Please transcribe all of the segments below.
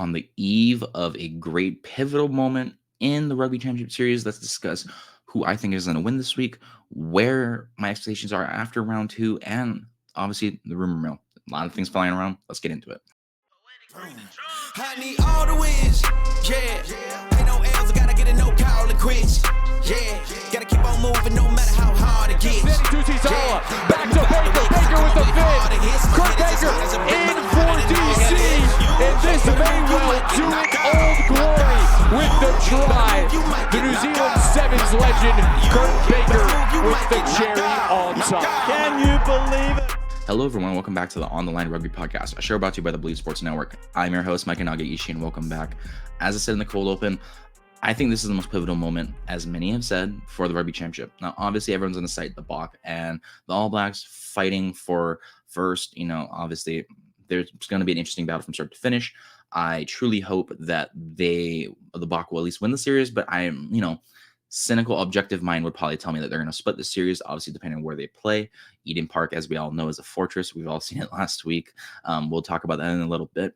on the eve of a great pivotal moment in the Rugby Championship Series. Let's discuss who I think is going to win this week, where my expectations are after round 2, and obviously the rumor mill. A lot of things flying around. Let's get into it. I need all the wins, yeah. Ain't no L's, I gotta get a no call and quits, yeah. Gotta keep on moving no matter how hard it gets. Back to Baker, Baker with the fit. Kurt Baker in for DC, and this may well do it old glory with the try. The New Zealand Sevens legend, Kurt Baker with the cherry on top. Can you believe it? Hello, everyone. Welcome back to the On the Line Rugby Podcast, a show brought to you by the Believe Sports Network. I'm your host, Mike Nagaishi, and welcome back. As I said in the cold open, I think this is the most pivotal moment, as many have said, for the Rugby Championship. Now, obviously, everyone's going to cite the Bok and the All Blacks fighting for first. Obviously, there's going to be an interesting battle from start to finish. I truly hope that the Bok will at least win the series, but I am, cynical, objective mind would probably tell me that they're going to split the series, obviously, depending on where they play. Eden Park, as we all know, is a fortress. We've all seen it last week. We'll talk about that in a little bit.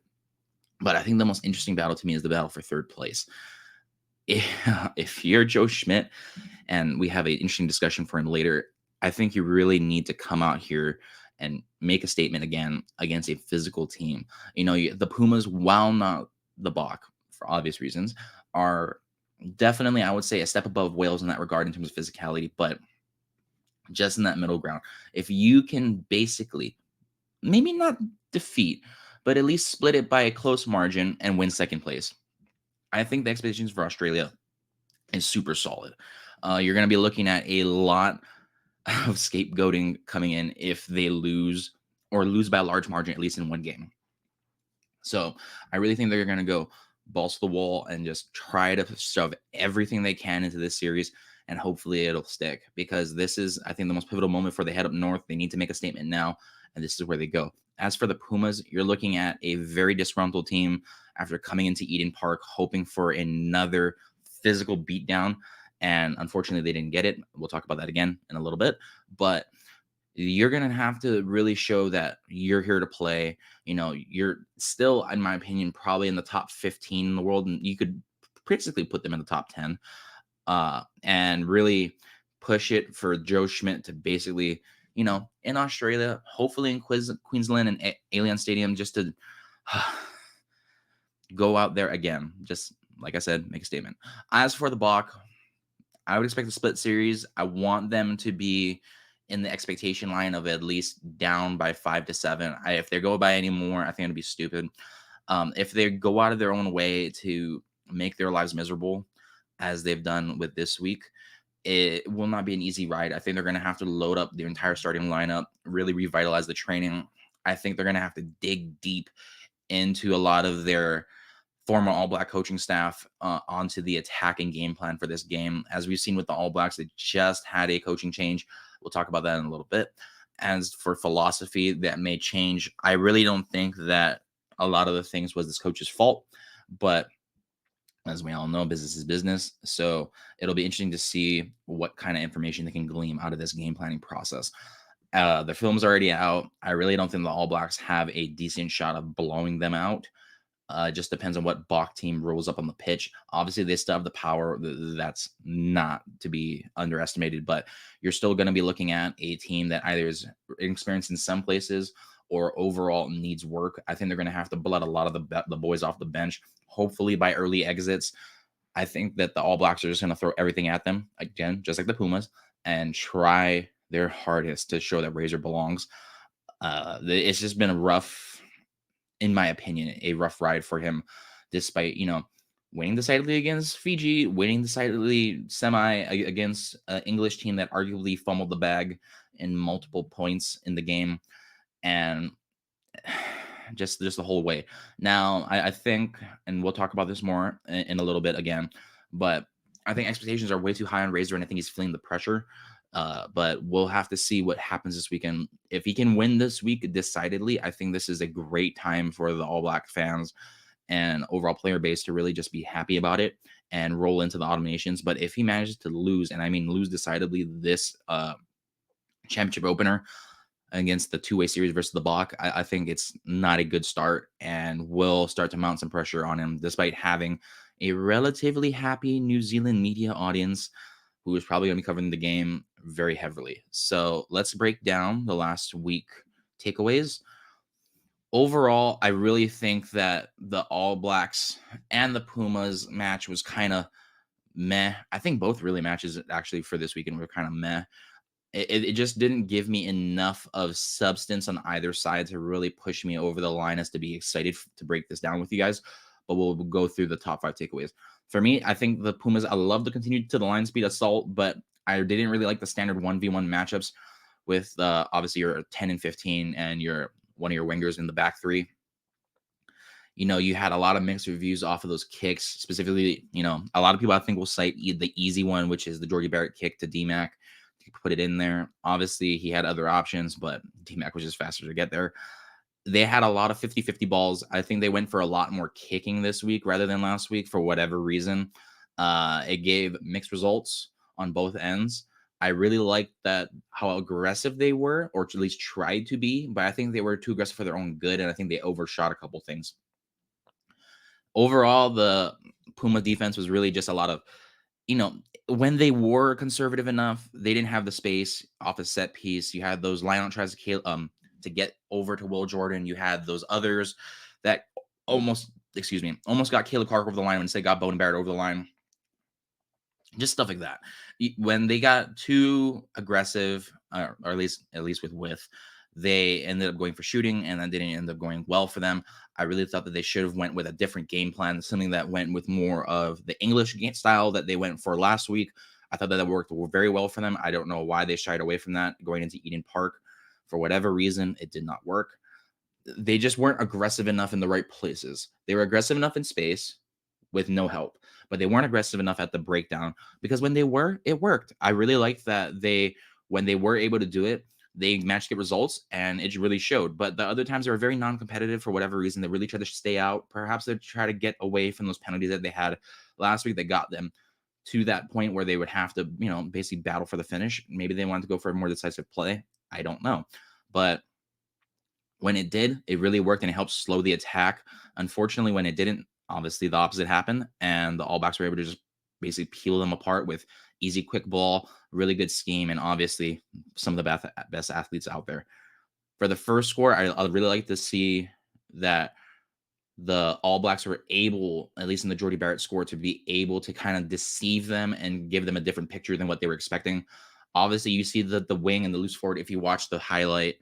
But I think the most interesting battle to me is the battle for third place. If you're Joe Schmidt, and we have an interesting discussion for him later, I think you really need to come out here and make a statement again against a physical team. The Pumas, while not the Bok, for obvious reasons, are definitely, I would say, a step above Wales in that regard in terms of physicality, but just in that middle ground. If you can basically, maybe not defeat, but at least split it by a close margin and win second place, I think the expectations for Australia is super solid. You're going to be looking at a lot of scapegoating coming in if they lose or lose by a large margin, at least in one game. So I really think they're going to go balls to the wall and just try to shove everything they can into this series, and hopefully it'll stick, because this is, I think, the most pivotal moment before they head up north. They need to make a statement now, and this is where they go. As for the Pumas, you're looking at a very disgruntled team after coming into Eden Park, hoping for another physical beatdown, and unfortunately they didn't get it. We'll talk about that again in a little bit, but you're going to have to really show that you're here to play. You're still, in my opinion, probably in the top 15 in the world, and you could basically put them in the top 10, and really push it for Joe Schmidt to basically, in Australia, hopefully in Queensland and Allianz Stadium, just to go out there again. Just, like I said, make a statement. As for the Bok, I would expect a split series. I want them to be in the expectation line of at least down by 5 to 7. If they go by any more, I think it'd be stupid. If they go out of their own way to make their lives miserable, as they've done with this week, it will not be an easy ride. I think they're going to have to load up their entire starting lineup, really revitalize the training. I think they're going to have to dig deep into a lot of their former All Black coaching staff onto the attacking game plan for this game. As we've seen with the All Blacks, they just had a coaching change. We'll talk about that in a little bit. As for philosophy, that may change. I really don't think that a lot of the things was this coach's fault, but as we all know, business is business. So it'll be interesting to see what kind of information they can glean out of this game planning process. The film's already out. I really don't think the All Blacks have a decent shot of blowing them out. It just depends on what Bok team rolls up on the pitch. Obviously, they still have the power. That's not to be underestimated, but you're still going to be looking at a team that either is experienced in some places or overall needs work. I think they're going to have to blood a lot of the boys off the bench, hopefully by early exits. I think that the All Blacks are just going to throw everything at them, again, just like the Pumas, and try their hardest to show that Razor belongs. It's just been a rough, in my opinion, a rough ride for him, despite, winning decidedly against Fiji, winning decidedly semi against an English team that arguably fumbled the bag in multiple points in the game, and just the whole way. Now, I think, and we'll talk about this more in a little bit again, but I think expectations are way too high on Razor, and I think he's feeling the pressure. But we'll have to see what happens this weekend. If he can win this week decidedly, I think this is a great time for the All Black fans and overall player base to really just be happy about it and roll into the Autumn Nations. But if he manages to lose, and I mean lose decidedly this championship opener, against the two-way series versus the Bach, I think it's not a good start and will start to mount some pressure on him, despite having a relatively happy New Zealand media audience who is probably going to be covering the game very heavily. So let's break down the last week takeaways. Overall, I really think that the All Blacks and the Pumas match was kind of meh. I think both really matches actually for this weekend were kind of meh. It just didn't give me enough of substance on either side to really push me over the line as to be excited to break this down with you guys. But we'll go through the top 5 takeaways. For me, I think the Pumas, I love the continued to the line speed assault, but I didn't really like the standard 1v1 matchups with obviously your 10 and 15 and your one of your wingers in the back three. You had a lot of mixed reviews off of those kicks. Specifically, a lot of people I think will cite the easy one, which is the Jordy Barrett kick to DMAC. Put it in there. Obviously, he had other options, but DMAC was just faster to get there. They had a lot of 50-50 balls. I think they went for a lot more kicking this week rather than last week for whatever reason. It gave mixed results on both ends. I really liked that how aggressive they were, or at least tried to be, but I think they were too aggressive for their own good, and I think they overshot a couple things. Overall, the Puma defense was really just a lot of, when they were conservative enough, they didn't have the space off a set piece. You had those line out tries to get over to Will Jordan. You had those others that almost got Caleb Clark over the line when they got Bowden Barrett over the line. Just stuff like that. When they got too aggressive, or at least with width, they ended up going for shooting, and that didn't end up going well for them. I really thought that they should have went with a different game plan, something that went with more of the English game style that they went for last week. I thought that worked very well for them. I don't know why they shied away from that going into Eden Park. For whatever reason, it did not work. They just weren't aggressive enough in the right places. They were aggressive enough in space with no help, but they weren't aggressive enough at the breakdown, because when they were, it worked. I really liked that when they were able to do it, they matched the results, and it really showed. But the other times they were very non-competitive for whatever reason. They really tried to stay out. Perhaps they try to get away from those penalties that they had last week that got them to that point where they would have to, basically battle for the finish. Maybe they wanted to go for a more decisive play. I don't know. But when it did, it really worked, and it helped slow the attack. Unfortunately, when it didn't, obviously the opposite happened, and the All Blacks were able to just basically peel them apart with easy, quick ball, really good scheme, and obviously some of the best athletes out there. For the first score, I'd really like to see that the All Blacks were able, at least in the Jordy Barrett score, to be able to kind of deceive them and give them a different picture than what they were expecting. Obviously, you see the wing and the loose forward. If you watch the highlight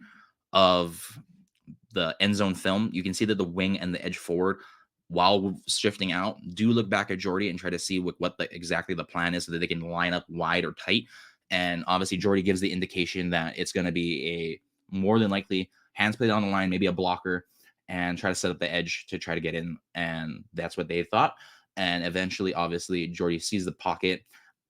of the end zone film, you can see that the wing and the edge forward, while shifting out, do look back at Jordy and try to see what exactly the plan is so that they can line up wide or tight. And obviously, Jordy gives the indication that it's going to be a more than likely hands played on the line, maybe a blocker, and try to set up the edge to try to get in. And that's what they thought. And eventually, obviously, Jordy sees the pocket.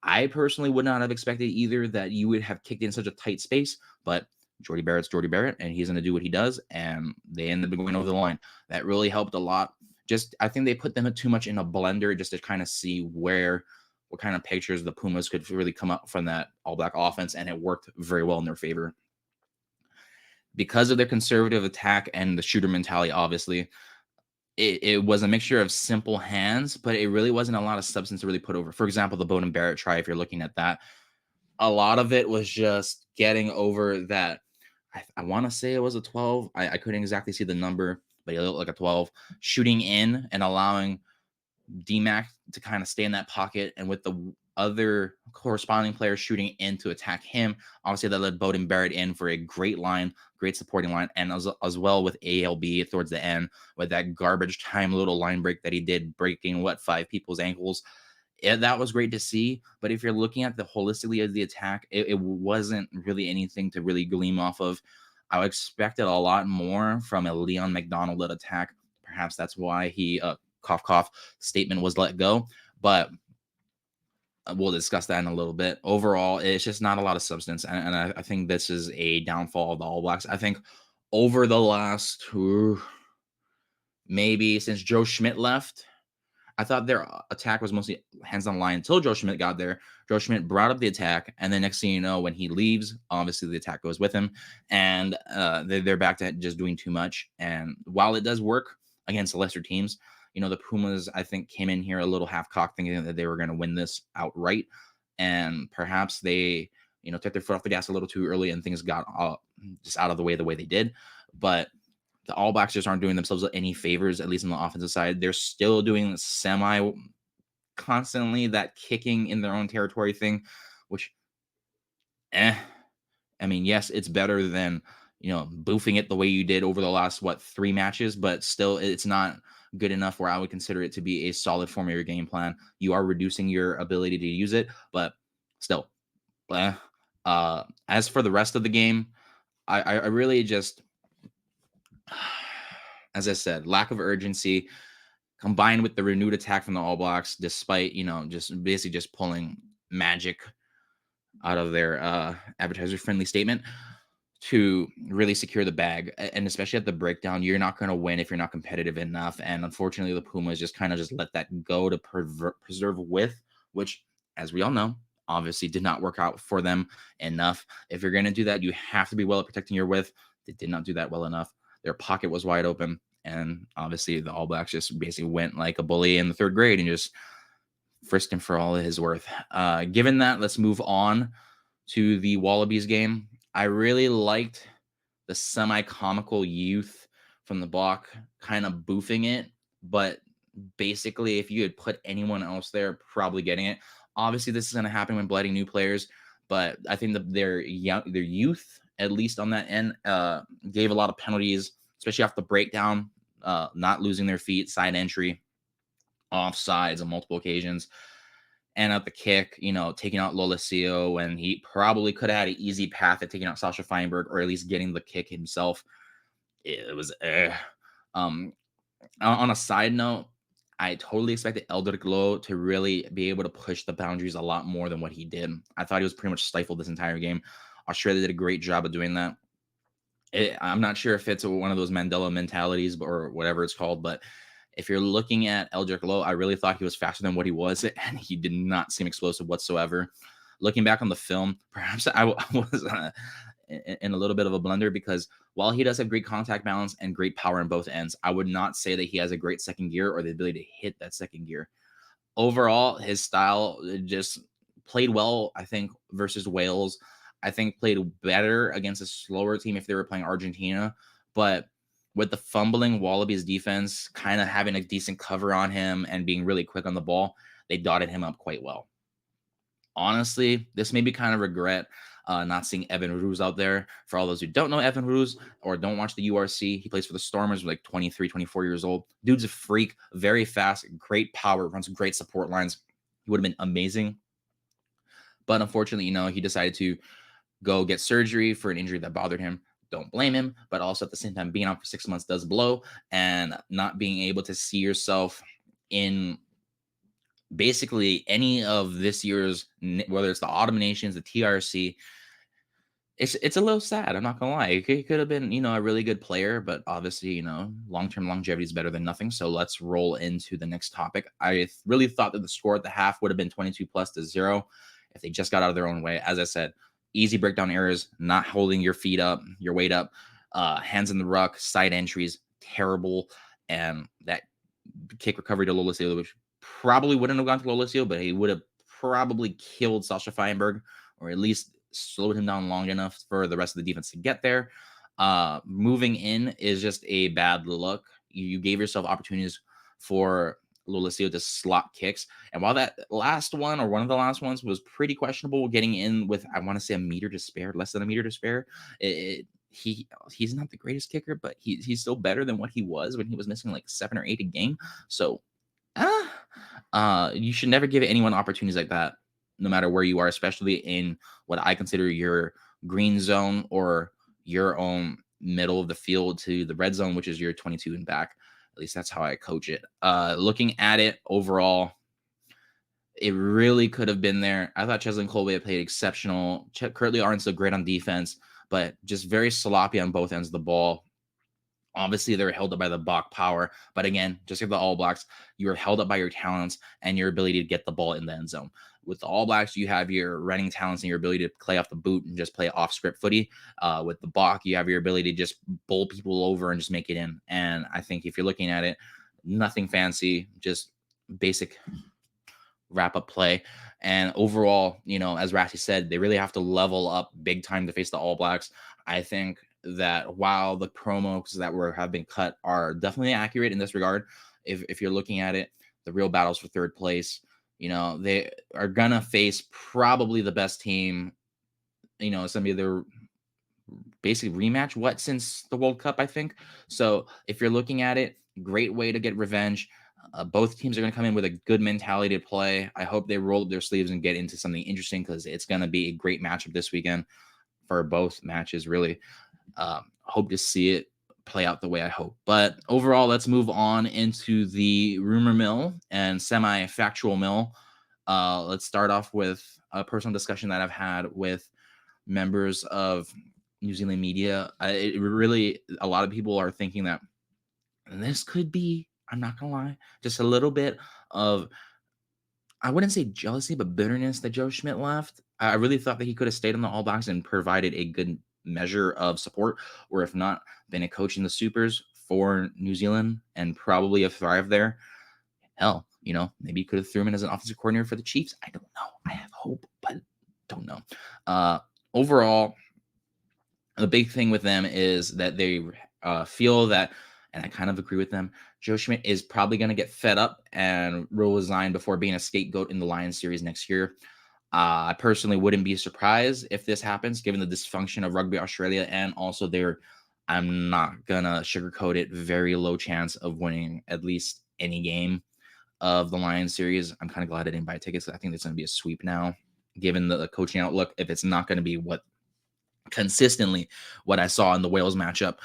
I personally would not have expected either that you would have kicked in such a tight space, but Jordy Barrett's Jordy Barrett, and he's going to do what he does, and they ended up going over the line. That really helped a lot. I think they put them too much in a blender just to kind of see what kind of pictures the Pumas could really come up from that All Black offense, and it worked very well in their favor. Because of their conservative attack and the shooter mentality, obviously, it was a mixture of simple hands, but it really wasn't a lot of substance to really put over. For example, the Bowden Barrett try, if you're looking at that, a lot of it was just getting over that. I want to say it was a 12. I couldn't exactly see the number, but it looked like a 12. Shooting in and allowing DMAC to kind of stay in that pocket, and with the other corresponding players shooting in to attack him. Obviously, that led Bowden Barrett in for a great line, great supporting line, and as well with ALB towards the end with that garbage time little line break that he did, breaking 5 people's ankles. That was great to see. But if you're looking at the holistically of the attack, it wasn't really anything to really gleam off of. I expected a lot more from a Leon McDonald-led attack. Perhaps that's why he cough statement was let go. But we'll discuss that in a little bit. Overall, it's just not a lot of substance. And I think this is a downfall of the All Blacks. I think over the last, maybe since Joe Schmidt left, I thought their attack was mostly hands on line until Joe Schmidt got there. Joe Schmidt brought up the attack, and then next thing you know, when he leaves, obviously the attack goes with him, and they're back to just doing too much. And while it does work against lesser teams, the Pumas, I think, came in here a little half cocked, thinking that they were going to win this outright, and perhaps they, took their foot off the gas a little too early, and things got just out of the way they did. But the All Blacks just aren't doing themselves any favors, at least on the offensive side. They're still doing semi constantly that kicking in their own territory thing, which, I mean, yes, it's better than, boofing it the way you did over the last, 3 matches, but still, it's not good enough where I would consider it to be a solid form of your game plan. You are reducing your ability to use it, but still, as for the rest of the game, I really just, as I said, lack of urgency combined with the renewed attack from the All Blacks, despite, just basically just pulling magic out of their advertiser friendly statement to really secure the bag. And especially at the breakdown, you're not going to win if you're not competitive enough. And unfortunately, the Pumas just kind of just let that go to preserve width, which, as we all know, obviously did not work out for them enough. If you're going to do that, you have to be well at protecting your width. They did not do that well enough. Their pocket was wide open. And obviously, the All Blacks just basically went like a bully in the 3rd grade and just frisked him for all his worth. Given that, let's move on to the Wallabies game. I really liked the semi-comical youth from the block kind of boofing it, but basically, if you had put anyone else there, probably getting it. Obviously, this is going to happen when blooding new players, but I think that their youth, at least on that end, gave a lot of penalties, especially off the breakdown, not losing their feet, side entry, offsides on multiple occasions. And at the kick, taking out Lolesio when he probably could have had an easy path at taking out Sasha Feinberg, or at least getting the kick himself. It was, on a side note, I totally expected Eldrick Lowe to really be able to push the boundaries a lot more than what he did. I thought he was pretty much stifled this entire game. Australia did a great job of doing that. I'm not sure if it's one of those Mandela mentalities or whatever it's called, but if you're looking at Eldrick Lowe, I really thought he was faster than what he was, and he did not seem explosive whatsoever. Looking back on the film, perhaps I was in a little bit of a blunder, because while he does have great contact balance and great power in both ends, I would not say that he has a great second gear or the ability to hit that second gear. Overall, his style just played well, I think, versus Wales. I think played better against a slower team if they were playing Argentina, but with the fumbling Wallabies defense kind of having a decent cover on him and being really quick on the ball, they dotted him up quite well. Honestly, this made me kind of regret not seeing Evan Roos out there. For all those who don't know Evan Roos or don't watch the URC, he plays for the Stormers, like 23, 24 years old. Dude's a freak, very fast, great power, runs great support lines. He would have been amazing. But unfortunately, he decided to go get surgery for an injury that bothered him. Don't blame him, but also at the same time, being out for 6 months does blow, and not being able to see yourself in basically any of this year's, whether it's the Autumn Nations, the TRC, it's a little sad. I'm not gonna lie. He could have been, a really good player, but obviously, long-term longevity is better than nothing. So let's roll into the next topic. I really thought that the score at the half would have been 22+0 if they just got out of their own way. As I said, easy breakdown errors, not holding your feet up, your weight up, hands in the ruck, side entries, terrible. And that kick recovery to Lolesio, which probably wouldn't have gone to Lolesio, but he would have probably killed Sasha Feinberg, or at least slowed him down long enough for the rest of the defense to get there. Moving in is just a bad look. You gave yourself opportunities for Lolesio to slot kicks. And while that last one, or one of the last ones, was pretty questionable, getting in with, I want to say, a meter to spare, less than a meter to spare, he's not the greatest kicker, but he's still better than what he was when he was missing like 7 or 8 a game. So you should never give anyone opportunities like that, no matter where you are, especially in what I consider your green zone or your own middle of the field to the red zone, which is your 22 and back. At least that's how I coach it. Looking at it overall, it really could have been there. I thought Cheslin Colby played exceptional. Curtly Arndt still great on defense, but just very sloppy on both ends of the ball. Obviously, they're held up by the Bach power, but again, just like the All Blacks, you are held up by your talents and your ability to get the ball in the end zone. With the All Blacks, you have your running talents and your ability to play off the boot and just play off script footy. With the Bach, you have your ability to just bowl people over and just make it in. And I think if you're looking at it, nothing fancy, just basic wrap up play. And overall, as Rassi said, they really have to level up big time to face the All Blacks. I think that while the promos that have been cut are definitely accurate in this regard, if you're looking at it, the real battles for third place, they are gonna face probably the best team. It's gonna be their basically rematch since the World Cup, I think. So if you're looking at it, great way to get revenge. Both teams are going to come in with a good mentality to play. I hope they roll up their sleeves and get into something interesting because it's going to be a great matchup this weekend for both matches, really. Hope to see it play out the way I hope. But overall, let's move on into the rumor mill and semi-factual mill. Let's start off with a personal discussion that I've had with members of New Zealand media. A lot of people are thinking that this could be, I'm not gonna lie, just a little bit of, I wouldn't say jealousy, but bitterness that Joe Schmidt left. I really thought that he could have stayed on the All Blacks and provided a good measure of support, or if not, been a coach in the Supers for New Zealand and probably have thrived there. Hell, maybe he could have threw him in as an offensive coordinator for the Chiefs. I don't know. I have hope, but don't know. Overall, the big thing with them is that they feel that, and I kind of agree with them, Joe Schmidt is probably going to get fed up and will resign before being a scapegoat in the Lions series next year. I personally wouldn't be surprised if this happens, given the dysfunction of Rugby Australia and also I'm not going to sugarcoat it, very low chance of winning at least any game of the Lions series. I'm kind of glad I didn't buy tickets. I think it's going to be a sweep now, given the coaching outlook. If it's not going to be consistently what I saw in the Wales matchup,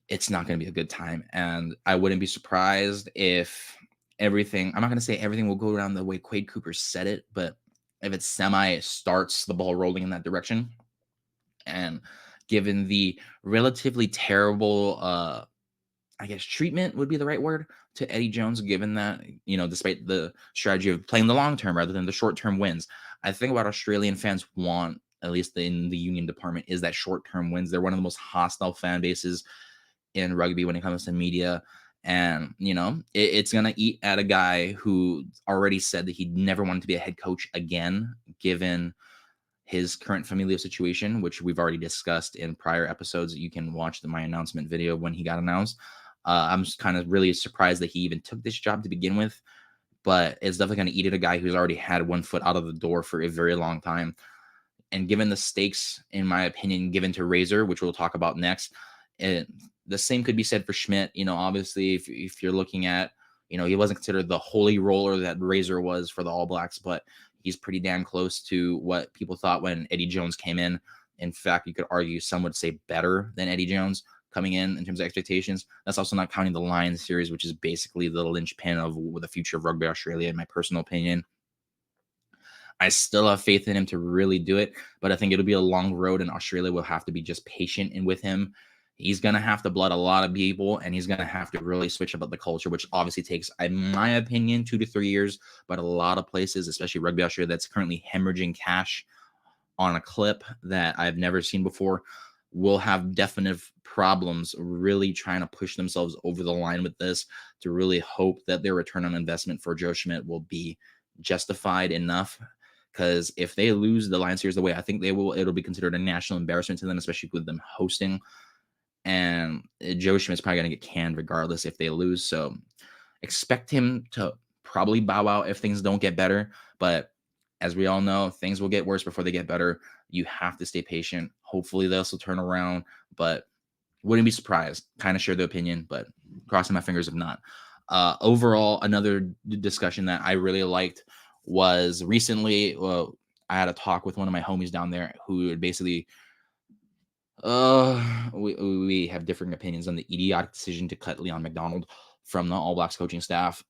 it's not going to be a good time. And I wouldn't be surprised if I'm not going to say everything will go down the way Quade Cooper said it, but if it starts the ball rolling in that direction. And given the relatively terrible, I guess treatment would be the right word, to Eddie Jones, given that, despite the strategy of playing the long term rather than the short term wins, I think what Australian fans want, at least in the union department, is that short term wins. They're one of the most hostile fan bases in rugby when it comes to media. And, it's going to eat at a guy who already said that he'd never wanted to be a head coach again, given his current familial situation, which we've already discussed in prior episodes. You can watch my announcement video when he got announced. I'm just kind of really surprised that he even took this job to begin with, but it's definitely going to eat at a guy who's already had one foot out of the door for a very long time. And given the stakes, in my opinion, given to Razor, which we'll talk about next, the same could be said for Schmidt. Obviously, if you're looking at, he wasn't considered the holy roller that Razor was for the All Blacks, but he's pretty damn close to what people thought when Eddie Jones came in. In fact, you could argue some would say better than Eddie Jones coming in terms of expectations. That's also not counting the Lions series, which is basically the linchpin of the future of Rugby Australia, in my personal opinion. I still have faith in him to really do it, but I think it'll be a long road, and Australia will have to be just patient with him. He's going to have to blood a lot of people, and he's going to have to really switch up the culture, which obviously takes, in my opinion, 2 to 3 years. But a lot of places, especially Rugby Australia, that's currently hemorrhaging cash on a clip that I've never seen before, will have definite problems really trying to push themselves over the line with this, to really hope that their return on investment for Joe Schmidt will be justified enough. Because if they lose the Lions series the way I think they will, it'll be considered a national embarrassment to them, especially with them hosting. And Joe Schmidt's probably going to get canned regardless if they lose. So expect him to probably bow out if things don't get better. But as we all know, things will get worse before they get better. You have to stay patient. Hopefully this will turn around, but wouldn't be surprised. Kind of share the opinion, but crossing my fingers if not. Overall, another discussion that I really liked was recently, I had a talk with one of my homies down there who would basically, we have differing opinions on the idiotic decision to cut Leon McDonald from the All Blacks coaching staff.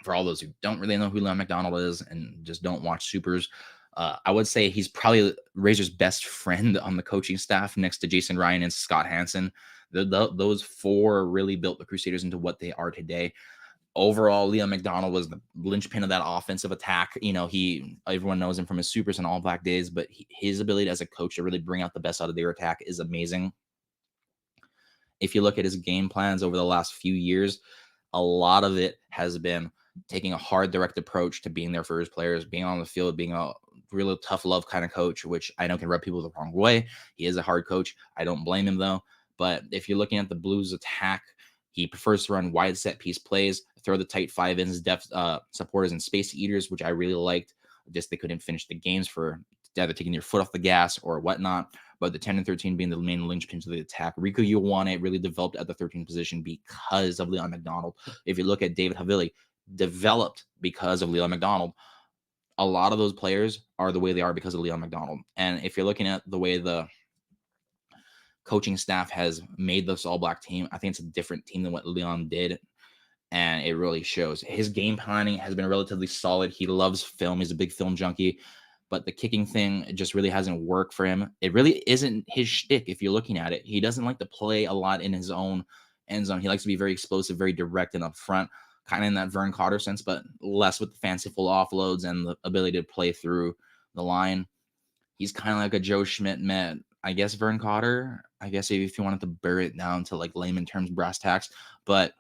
For all those who don't really know who Leon McDonald is and just don't watch Supers, I would say he's probably Razor's best friend on the coaching staff next to Jason Ryan and Scott Hansen. Those four really built the Crusaders into what they are today. Overall, Leon McDonald was the linchpin of that offensive attack. Everyone knows him from his Supers and All Black days, but his ability as a coach to really bring out the best out of their attack is amazing. If you look at his game plans over the last few years, a lot of it has been taking a hard, direct approach to being there for his players, being on the field, being a really tough love kind of coach, which I know can rub people the wrong way. He is a hard coach. I don't blame him, though. But if you're looking at the Blues attack, he prefers to run wide set piece plays, throw the tight five ends, depth supporters, and space eaters, which I really liked. Just they couldn't finish the games for either taking their foot off the gas or whatnot. But the 10 and 13 being the main linchpins of the attack. Rico Ioane really developed at the 13 position because of Leon McDonald. If you look at David Havili, developed because of Leon McDonald. A lot of those players are the way they are because of Leon McDonald. And if you're looking at the way the coaching staff has made this All Black team, I think it's a different team than what Leon did. And it really shows. His game planning has been relatively solid. He loves film. He's a big film junkie. But the kicking thing just really hasn't worked for him. It really isn't his shtick if you're looking at it. He doesn't like to play a lot in his own end zone. He likes to be very explosive, very direct and upfront, kind of in that Vern Cotter sense, but less with the fanciful offloads and the ability to play through the line. He's kind of like a Joe Schmidt met, I guess, Vern Cotter. I guess if you wanted to bury it down to like layman terms, brass tacks. But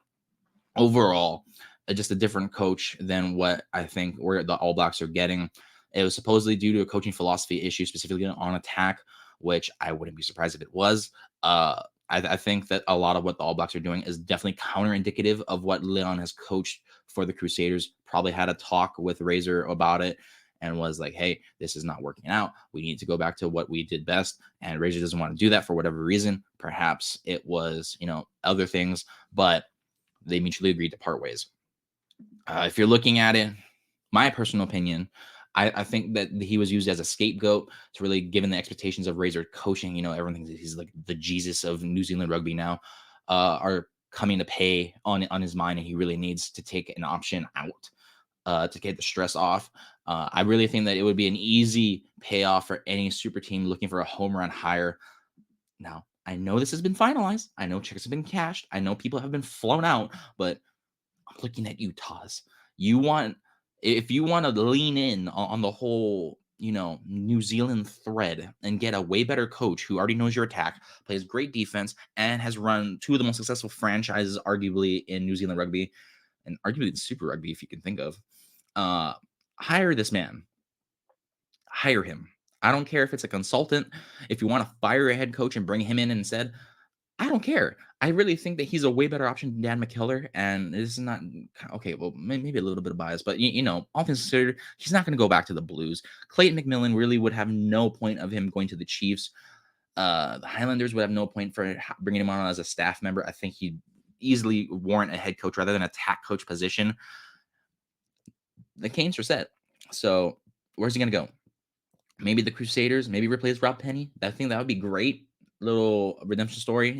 overall, just a different coach than what I think where the All Blacks are getting. It was supposedly due to a coaching philosophy issue, specifically on attack, which I wouldn't be surprised if it was. I think that a lot of what the All Blacks are doing is definitely counter-indicative of what Leon has coached for the Crusaders. Probably had a talk with Razor about it and was like, hey, this is not working out. We need to go back to what we did best. And Razor doesn't want to do that for whatever reason. Perhaps it was, other things, but they mutually agreed to part ways. If you're looking at it, my personal opinion, I think that he was used as a scapegoat to really, given the expectations of Razor coaching, everyone thinks he's like the Jesus of New Zealand rugby now, are coming to pay on his mind, and he really needs to take an option out to get the stress off. I really think that it would be an easy payoff for any super team looking for a home run hire. Now, I know this has been finalized. I know checks have been cashed. I know people have been flown out, but I'm looking at Utah's. If you want to lean in on the whole, New Zealand thread and get a way better coach who already knows your attack, plays great defense, and has run two of the most successful franchises, arguably in New Zealand rugby, and arguably in Super Rugby, if you can think of, hire this man. Hire him. I don't care if it's a consultant. If you want to fire a head coach and bring him in instead, I don't care. I really think that he's a way better option than Dan McKellar, and this is not okay. Well, maybe a little bit of bias, but all things considered, he's not going to go back to the Blues. Clayton McMillan really would have no point of him going to the Chiefs. The Highlanders would have no point for bringing him on as a staff member. I think he'd easily warrant a head coach rather than a attack coach position. The Canes are set, so where's he going to go? Maybe the Crusaders. Maybe replace Rob Penny. I think that would be great. Little redemption story,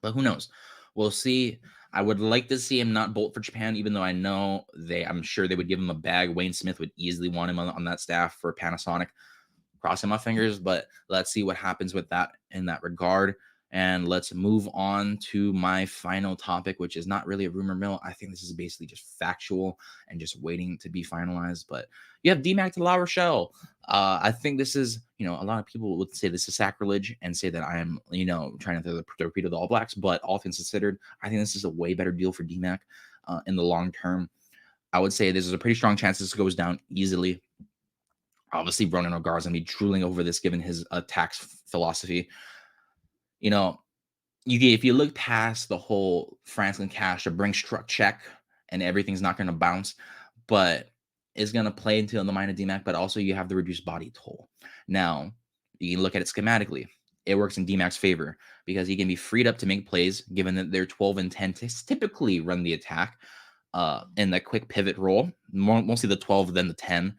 but who knows? We'll see. I would like to see him not bolt for Japan, even though I'm sure they would give him a bag. Wayne Smith would easily want him on that staff for Panasonic. Crossing my fingers, but let's see what happens with that in that regard. And let's move on to my final topic, which is not really a rumor mill. I think this is basically just factual and just waiting to be finalized. But you have DMAC to La Rochelle. I think this is, a lot of people would say this is sacrilege and say that I am, trying to throw the torpedo to the All Blacks. But all things considered, I think this is a way better deal for DMAC in the long term. I would say there's a pretty strong chance this goes down easily. Obviously, Ronan O'Gara is going to be drooling over this given his tax philosophy. If you look past the whole Franklin cash or bring struck check and everything's not going to bounce, but it's going to play into the mind of DMAC, but also you have the reduced body toll. Now, you can look at it schematically. It works in DMAC's favor because he can be freed up to make plays, given that they're 12 and 10 to typically run the attack in the quick pivot role, mostly the 12 than the 10.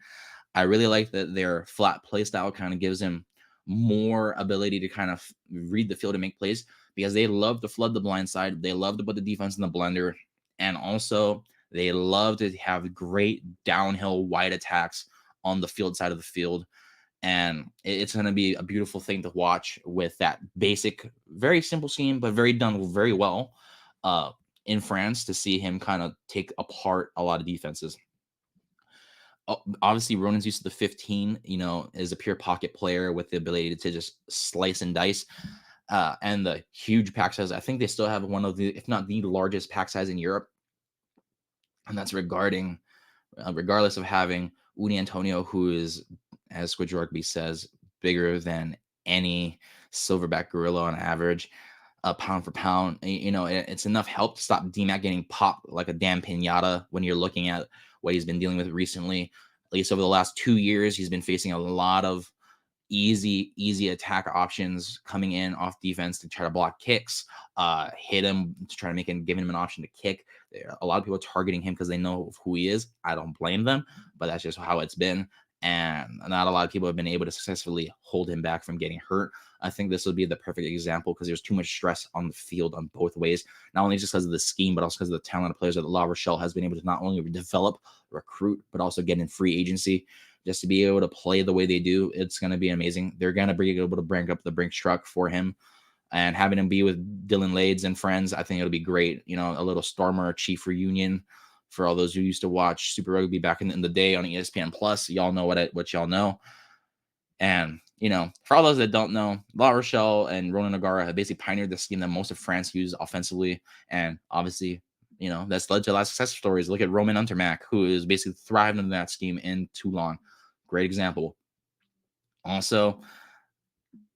I really like that their flat play style kind of gives him more ability to kind of read the field and make plays because they love to flood the blind side. They love to put the defense in the blender. And also they love to have great downhill wide attacks on the field side of the field. And it's going to be a beautiful thing to watch with that basic, very simple scheme, but very done very well uh, in France to see him kind of take apart a lot of defenses. Obviously, Ronan's used to the 15, is a pure pocket player with the ability to just slice and dice. And the huge pack size. I think they still have one of the, if not the largest pack size in Europe. And that's regardless of having Uni Antonio, who is, as Squid Rugby says, bigger than any silverback gorilla on average, pound for pound. It's enough help to stop DMAC getting popped like a damn pinata when you're looking at what he's been dealing with recently. At least over the last 2 years, he's been facing a lot of easy attack options coming in off defense to try to block kicks, hit him to try to make him, giving him an option to kick. A lot of people targeting him because they know who he is. I don't blame them, but that's just how it's been. And not a lot of people have been able to successfully hold him back from getting hurt. I think this would be the perfect example because there's too much stress on the field on both ways, not only just because of the scheme, but also because of the talent of players that La Rochelle has been able to not only develop, recruit, but also get in free agency. Just to be able to play the way they do, it's going to be amazing. They're going to be able to bring up the Brinks truck for him, and having him be with Dylan Lades and friends, I think it'll be great. A little Stormer Chief reunion for all those who used to watch Super Rugby back in the day on ESPN Plus. Y'all know what y'all know. And, for all those that don't know, La Rochelle and Ronan Nagara have basically pioneered the scheme that most of France used offensively. And obviously, that's led to a lot of success stories. Look at Roman Untermack, who is basically thriving in that scheme in Toulon. Great example. Also,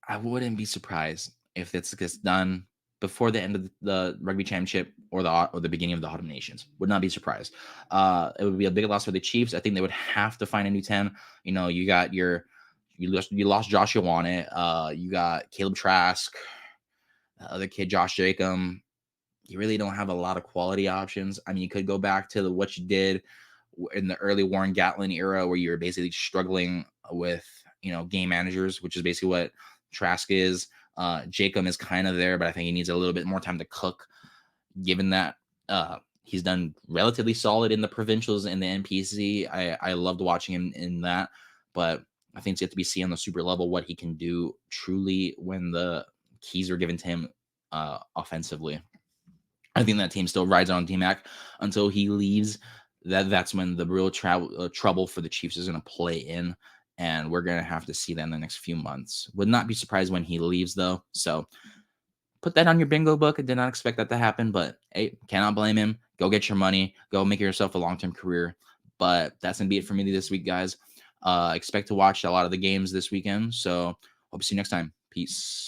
I wouldn't be surprised if this gets done before the end of the Rugby Championship or the beginning of the Autumn Nations. Would not be surprised. It would be a big loss for the Chiefs. I think they would have to find a new 10. You got you lost Josh Ioane. You got Caleb Trask, the other kid Josh Jacob. You really don't have a lot of quality options. I mean, you could go back to what you did in the early Warren Gatlin era, where you were basically struggling with game managers, which is basically what Trask is. Jacob is kind of there, but I think he needs a little bit more time to cook, given that he's done relatively solid in the provincials and the NPC. I loved watching him in that, but I think it's yet to be seen on the super level what he can do truly when the keys are given to him offensively. I think that team still rides on DMAC until he leaves. That's when the real trouble for the Chiefs is going to play in, and we're going to have to see that in the next few months. Would not be surprised when he leaves, though. So put that on your bingo book. I did not expect that to happen, but hey, cannot blame him. Go get your money. Go make yourself a long-term career. But that's going to be it for me this week, guys. Expect to watch a lot of the games this weekend. So hope to see you next time. Peace.